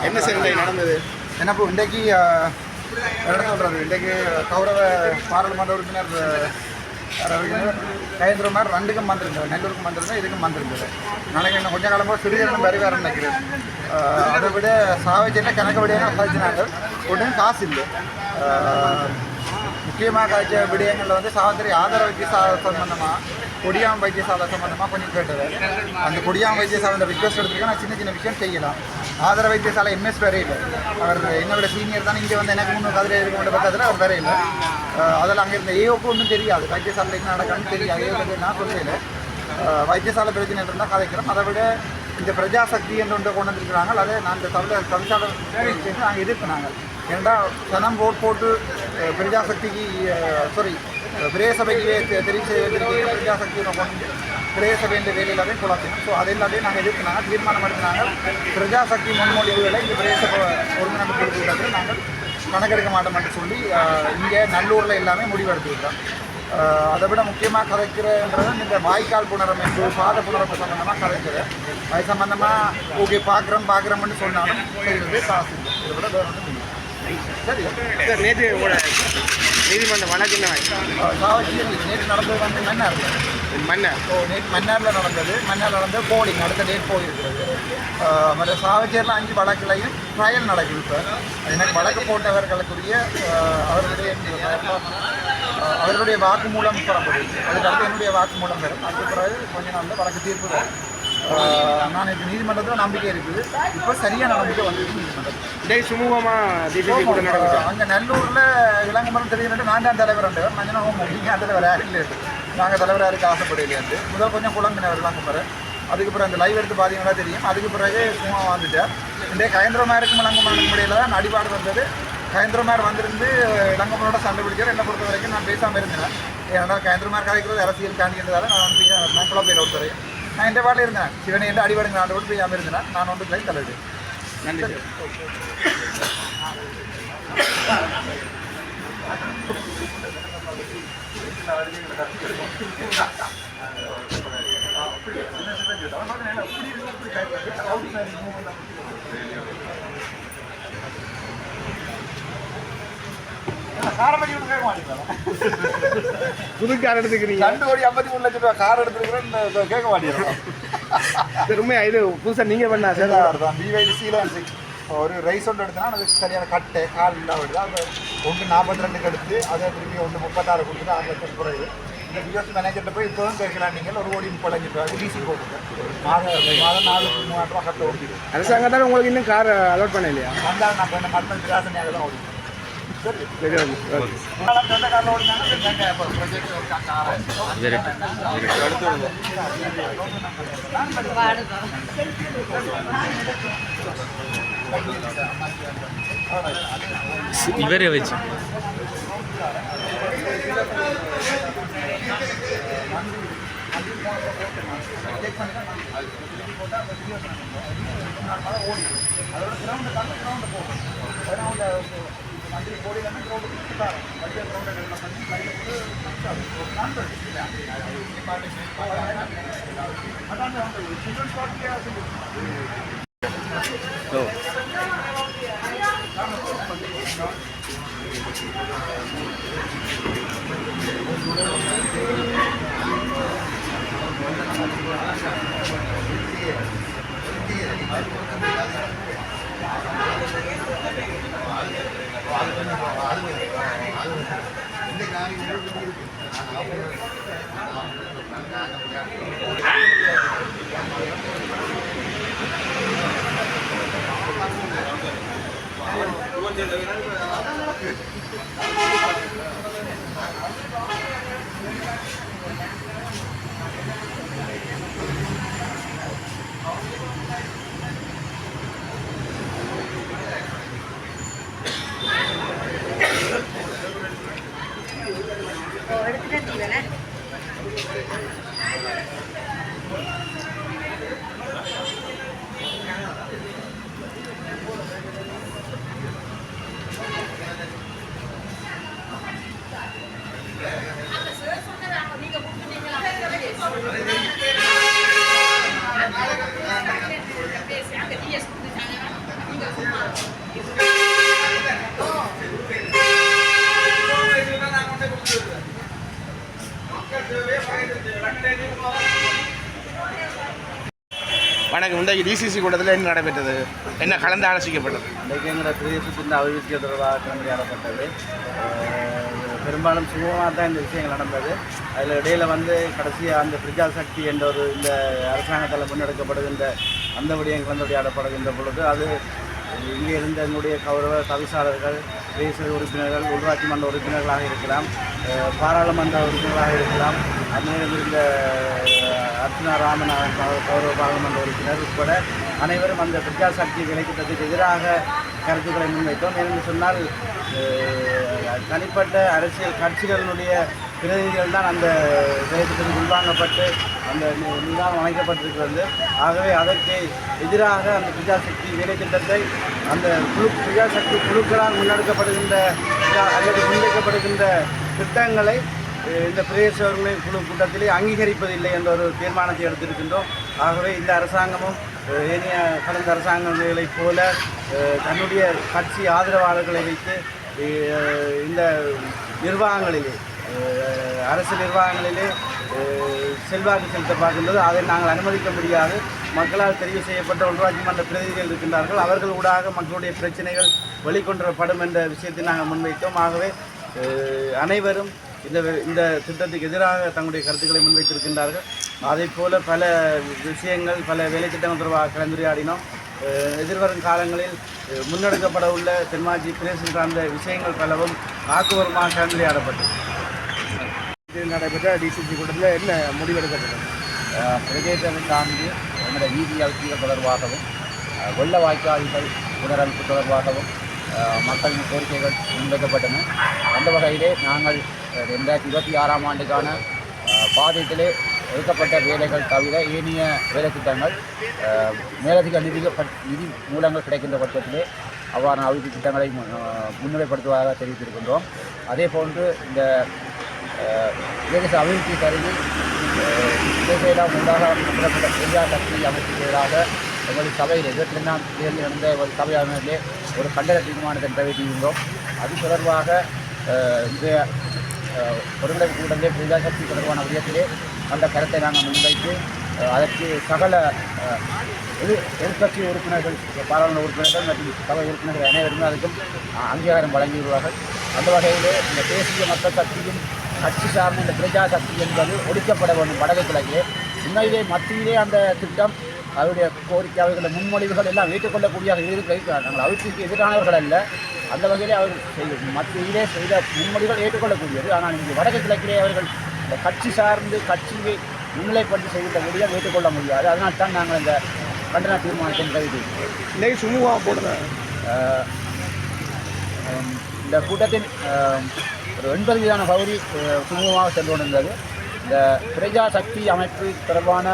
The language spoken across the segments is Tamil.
என்ன சரி நடந்தது? என்ன இன்றைக்கு என்ன சொல்கிறது, இன்றைக்கு கௌரவ பாராளுமன்ற உறுப்பினர் கயேந்திரமார் ரெண்டுக்கும் வந்திருந்தது, நெல்லூருக்கும் வந்திருந்தது, இதுக்கும் வந்திருந்தது. நாளைக்கு இன்னும் கொஞ்சம் காலமாக சிறிதரம் வருவார் நினைக்கிறேன். அதை விட சாவச்சேரியில் கணக்கு விடயங்கள் கழிச்சினாங்க, ஒன்றும் காசு இல்லை. முக்கியமாக காய்ச்ச விடயங்களில் வந்து சாவச்சேரி ஆதார வைத்தியசாலை சம்பந்தமாக, கொடியாம் வைத்தியசாலை சம்பந்தமாக கொஞ்சம் கேட்டது. அந்த கொடியாம் வைத்தியசாலை ரிக்வஸ்ட் எடுத்துருக்கேன். நான் சின்ன சின்ன விஷயம் செய்யலாம். ஆதார வைத்தியசாலை எம்எஸ் வேற இல்லை, அவர் என்னோட சீனியர் தான். இங்கே வந்து எனக்கு முன்னூறு கதிரை இருக்க வேண்டிய பக்கத்தில் அவர் வேற இல்லை. அதில் அங்கே இருந்த ஏஓக்கு ஒன்றும் தெரியாது, வைத்தியசாலை என்ன நடக்கான்னு தெரியாது. ஏஓக்கு நான் சொல்லல, வைத்தியசாலை பிரச்சனை இருந்தால் கதைக்கிறோம். அதை விட இந்த பிரஜாசக்தி என்று ஒன்று கொண்டு வந்துருக்கிறாங்க. அதை நான் இந்த தமிழ்நாடு நாங்கள் எதிர்ப்பினாங்க. ஏன்னா சனம் போட்டு பிரஜாசக்திக்கு பிரேசபைக்கு தெரிவு செய்ய வைத்திருக்கீங்க, பிரஜாசக்தியை கொண்டு பிரேசபையின் வேலையிலாவே குழப்பினோம். ஸோ அது எல்லாத்தையும் நாங்கள் எதிர்ப்பினாங்க, தீர்மானம் எடுத்தினாங்க. பிரஜாசக்தி முன்மொழிவுகளை இந்த பிரேசபை ஒருங்கிணைப்பு கொடுத்துள்ளதில் நாங்கள் கணக்கெடுக்க மாட்டோம் என்று சொல்லி இங்கே நல்லூரில் எல்லாமே முடிவெடுத்துருக்கிறோம். அதை விட முக்கியமாக கதைக்கிறன்றது இந்த வாய்க்கால் புனரமைப்பு, பாத புனரமைப்பு சம்பந்தமாக கதைக்கிறேன். அது சம்பந்தமாக ஓகே பார்க்குறோம்னு சொன்னாலும் செய்கிறது காசு இல்லை. இதை விட வேறு ஒன்றும் இல்லை. சரி சார், நேற்று நீதிமன்ற வழக்கு சாவச்சேரி நேற்று நடந்தது வந்து மன்னார். நேற்று மன்னாரில் நடந்தது. மன்னார் நடந்த போலிங் அடுத்த டேட் போயிருக்கிறது. மற்ற சாவச்சேரியில் 5 வழக்குலையும் ட்ரையல் நடக்குது. இப்போ எனக்கு வழக்கு போட்டவர்களுக்குரிய அவர்களுடைய வாக்குமூலம் பெறப்படுது. அதுக்கடுத்து என்னுடைய வாக்குமூலம் பெறும். அதுக்கு பிறகு கொஞ்ச நாளில் வழக்கு தீர்ப்பு வரும். நான் இப்போ நீதிமன்றத்தில் நம்பிக்கை இருக்குது. இப்போ சரியான நம்பிக்கை வந்துருக்கு நீதிமன்றம். சுமூகமாக அங்கே நல்லூரில் இளங்கமரம் தெரியுது. நான் தான் தலைவர் உண்டு, மஞ்சள் நீங்கள் தலைவர் யாரும் இல்லை. நாங்கள் தலைவர் யாருக்கு ஆசைப்படையிலேருந்து முதல் கொஞ்சம் குழம்பினவர் இளங்கமரம். அதுக்கு பிறகு அந்த லைவ் எடுத்து பார்த்தீங்கன்னா தெரியும். அதுக்கு பிறகு சும்மா வந்துட்டார். இந்த கயேந்திரமாருக்கும் இளங்கமரனுக்கும் இடையில தான் அடிபாடு வந்தது. கயேந்திரமார் வந்திருந்து இளங்கமரோட சண்டை பிடிச்சார். என்னை பொறுத்த வரைக்கும் நான் பேசாமல் இருந்தேன். ஏன்னா கயேந்திரமார் கதைக்கிறது அரசியல் காணிக்கிறதால நான் குழப்பையில் ஒருத்தரையும் நான் எந்த பாட்டில் இருந்தேன். சிவனை எந்த அடிபாடுங்க ஆண்டு கூட பேசாமல் இருந்தேன். நான் ஒன்று கிளைம் தலைவர். நன்றி. புது கார் எடுத்துக்கிறீங்க, 2,53 லட்சம் ரூபா கார் எடுத்துருக்கிறேன் கேட்க மாட்டேங்கிறோம். உண்மையா இது புதுசாக நீங்கள் பண்ணா சார் தான் BYD C6 ஒரு ரைஸ் ஒன்று எடுத்தனா அது சரியான கட்டை கால் இல்லாமல் அது ஒன்று 42 எடுத்து அதை திரும்பி 1,36 கொடுத்துட்டு 6 லட்சம் குறையுது. இந்த பிஎஸ் மேனேஜர்கிட்ட போய் இப்போவும் கேட்கலாம். நீங்கள் 1,35,00,000 டிசி போட்டுருக்கு. மாதம் 4,000-3,000 ரூபா கட்ட ஓடிது. அரசாங்கத்தால் உங்களுக்கு இன்னும் கார் அலோட் பண்ண இல்லையா? வந்தால் நான் இப்போ மட்டன் திராசனையாக தான் ஓடிது. சரி சொந்த காரில் ஓடினாங்க. இவரே வச்சு மந்திரி கோடியில கிரௌண்டு கொடுத்துட்டாரு. வடிவ கிரௌண்டை டெவலப் பண்ணி வணக்கம். இன்றைக்கு டிசிசி கூட்டத்தில் என்ன நடைபெற்றது, என்ன கலந்து ஆலோசிக்கப்பட்டது? இன்றைக்கு எங்கள் பிரதேசத்தின் அபிவிருத்தி தொடர்பாக கலந்துரையாடப்பட்டது. பெரும்பாலும் சுமூகமாக தான் இந்த விஷயங்கள் நடந்தது. அதில் இடையில் கடைசியாக அந்த பிரஜா சக்தி என்ற ஒரு இந்த அரசாங்கத்தால் முன்னெடுக்கப்படுகின்ற அந்த விடயம் கலந்துரையாடப்படுகின்ற பொழுது அது இங்கே இருந்த என்னுடைய கௌரவ தவிசாளர்கள், தேசிய உறுப்பினர்கள், உள்ளாட்சி மன்ற உறுப்பினர்களாக இருக்கலாம், பாராளுமன்ற உறுப்பினர்களாக இருக்கலாம், அந்நேரம் இருந்த அர்ச்சனா ராமநாதன் கௌரவ பாராளுமன்ற உறுப்பினர் உட்பட அனைவரும் அந்த பிரஜா சக்தி விலைத்திட்டத்துக்கு எதிராக கருத்துக்களை முன்வைத்தோம். ஏனென்று சொன்னால் தனிப்பட்ட அரசியல் கட்சிகளினுடைய பிரதிநிதிகள் தான் அந்த விலைத்திட்டத்துக்கு உள்வாங்கப்பட்டு அந்த நிர்வாகம் அமைக்கப்பட்டிருக்கிறது. ஆகவே அதற்கு எதிராக அந்த பிரஜாசக்தி வேலைத்திட்டத்தை அந்த பிரஜாசக்தி குழுக்களால் முன்னெடுக்கப்படுகின்ற அல்லது முன்வைக்கப்படுகின்ற திட்டங்களை இந்த பிரதேச குழு கூட்டத்திலே அங்கீகரிப்பதில்லை என்ற ஒரு தீர்மானத்தை எடுத்திருக்கின்றோம். ஆகவே இந்த அரசாங்கமும் ஏனைய கடந்த அரசாங்கங்களைப் போல தன்னுடைய கட்சி ஆதரவாளர்களை வைத்து இந்த நிர்வாகங்களிலே அரசு நிர்வாகங்களிலே செல்வாக்கு செலுத்த பார்க்கின்றது. அதை நாங்கள் அனுமதிக்க முடியாது. மக்களால் தெரிவு செய்யப்பட்ட உள்ளாட்சி மன்ற பிரதிநிதிகள் இருக்கின்றார்கள். அவர்கள் ஊடாக மக்களுடைய பிரச்சனைகள் வெளிக்கொண்டுவரப்படும் என்ற விஷயத்தை நாங்கள் முன்வைத்தோம். ஆகவே அனைவரும் இந்த திட்டத்துக்கு எதிராக தங்களுடைய கருத்துக்களை முன்வைத்திருக்கின்றார்கள். அதே போல பல விஷயங்கள், பல வேலை திட்டங்கள் தொடர்பாக கலந்துரையாடினோம். எதிர்வரும் காலங்களில் முன்னெடுக்கப்பட உள்ள தென்மாட்சி பிரதேசம் சார்ந்த விஷயங்கள் பலவும் ஆக்குவரமாக கலந்துரையாடப்பட்டது. நடைபெற்ற டிசிசி கூட்டத்தில் என்ன முடிவெடுக்கப்பட்டது? பிரதேசத்தை சார்ந்து எங்களுடைய வீதி அபிவிருத்தி தொடர்பாகவும் வெள்ள வாய்க்கால்கள் புனரமைப்பு தொடர்பாகவும் மக்களின் கோரிக்கைகள் முன்வைக்கப்பட்டன. அந்த வகையிலே நாங்கள் 2026ஆம் ஆண்டுக்கான பாதையிலே ஒதுக்கப்பட்ட வேலைகள் தவிர ஏனைய வேலை திட்டங்கள் மேலதிக நிதி மூலங்கள் கிடைக்கின்ற பட்சத்திலே அவ்வாறான அபிவிருத்தி திட்டங்களை முன்னிலைப்படுத்துவதாக தெரிவித்திருக்கின்றோம். அதே போன்று இந்த பிரதேச அபிவிருத்தி கருதி தேசியம் உண்டாக பெரியா சக்தி அமைப்புக்கு எதிராக எங்களுடைய சபையில் 22ஆம் தேதியில் நடந்த ஒரு சபையானதிலே ஒரு கண்டன தீர்மானத்தை நிறைவேற்றியிருந்தோம். அது தொடர்பாக இந்த ஒருங்கிணைப்பு கூட்டத்திலே பிரஜா சக்தி தொடர்பான விடயத்திலே அந்த கருத்தை நாங்கள் முன்வைத்து அதற்கு சகல எதிர்கட்சி உறுப்பினர்கள், பாராளுமன்ற உறுப்பினர்கள் மற்றும் சபை உறுப்பினர்கள் அனைவருமே அதுக்கும் அங்கீகாரம் வழங்கியுள்ளார்கள். அந்த வகையிலே இந்த தேசிய மக்கள் சக்தியும் கட்சி சார்ந்த இந்த பிரஜா சக்தி என்பது ஒழிக்கப்பட வேண்டும். வடக்கு கிழக்கிலே உண்மையிலே மத்தியிலே அந்த திட்டம் அவருடைய கோரிக்கை அவர்களை முன்மொழிவுகள் எல்லாம் ஏற்றுக்கொள்ளக்கூடியதாக இருக்கிற நாங்கள் அவிழ்ச்சிக்கு எதிரானவர்கள் அல்ல. அந்த வகையிலே அவர்கள் மத்தியிலே செய்த முன்மொழிகள் ஏற்றுக்கொள்ளக்கூடியது. ஆனால் இங்கே வடக்கு கிழக்கிலே அவர்கள் இந்த கட்சி சார்ந்து கட்சியை முன்னிலைப்படுத்தி செய்கின்ற முடியால் ஏற்றுக்கொள்ள முடியாது. அதனால் தான் நாங்கள் இந்த கண்டன தீர்மானத்தை நிறைவேற்றியிருக்கிறோம். இன்றைக்கு சுமூகமாக போடுறேன். இந்த கூட்டத்தின் ஒரு 80% பகுதி சுமூகமாக சென்று கொண்டிருந்தது. இந்த பிரஜா சக்தி அமைப்பு தொடர்பான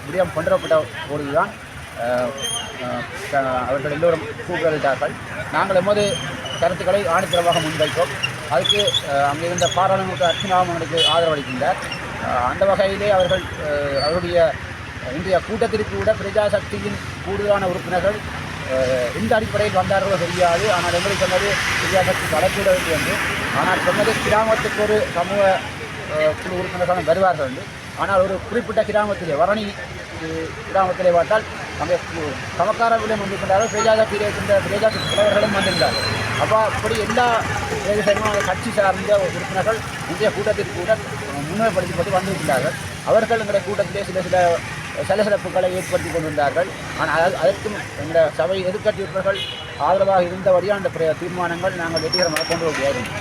விடயம் கொண்டுவரப்பட்ட பொழுதுதான் அவர்கள் எல்லோரும் கூப்பிட்டார்கள். நாங்கள் எமது கருத்துக்களை ஆணித்தரமாக முன்வைத்தோம். அதுக்கு அங்கே இருந்த பாராளுமன்ற அர்ச்சனாமனுக்கு ஆதரவளிக்கின்றார். அந்த வகையிலே அவருடைய இன்றைய கூட்டத்திற்கு கூட பிரஜா சக்தியின் கூடுதலான உறுப்பினர்கள் எந்த அடிப்படையில் வந்தார்களோ தெரியாது. ஆனால் எங்களுக்கு சொன்னது பிரஜா சக்தி வளர்ச்சிட வேண்டும் என்று. ஆனால் சொன்னது கிராமத்துக்கு ஒரு சமூக குழு உறுப்பினர்கள் வருவார்கள் என்று. ஆனால் ஒரு குறிப்பிட்ட கிராமத்திலே வரணி கிராமத்திலே பார்த்தால் அங்கே சமக்கார விலையும் வந்திருக்கின்றார்கள். பிரஜா சக்தியில் இருக்கின்ற பிரஜா சக்தி தலைவர்களும் வந்திருந்தார்கள். அப்போ அப்படி எல்லா கட்சி சார்ந்த உறுப்பினர்கள் இந்திய கூட்டத்திற்கு கூட முன்னிலைப்படுத்தி வந்திருக்கிறார்கள். அவர்கள் எங்களுடைய கூட்டத்திலே சில சலசலப்புகளை ஏற்படுத்தி கொண்டிருந்தார்கள். ஆனால் அதற்கும் எங்கள் சபை எதிர்க்கட்சி உறுப்பினர்கள் ஆதரவாக இருந்தபடியாக அந்த தீர்மானங்கள் நாங்கள் வெற்றிகரமாக கொண்டு வருகிறோம்.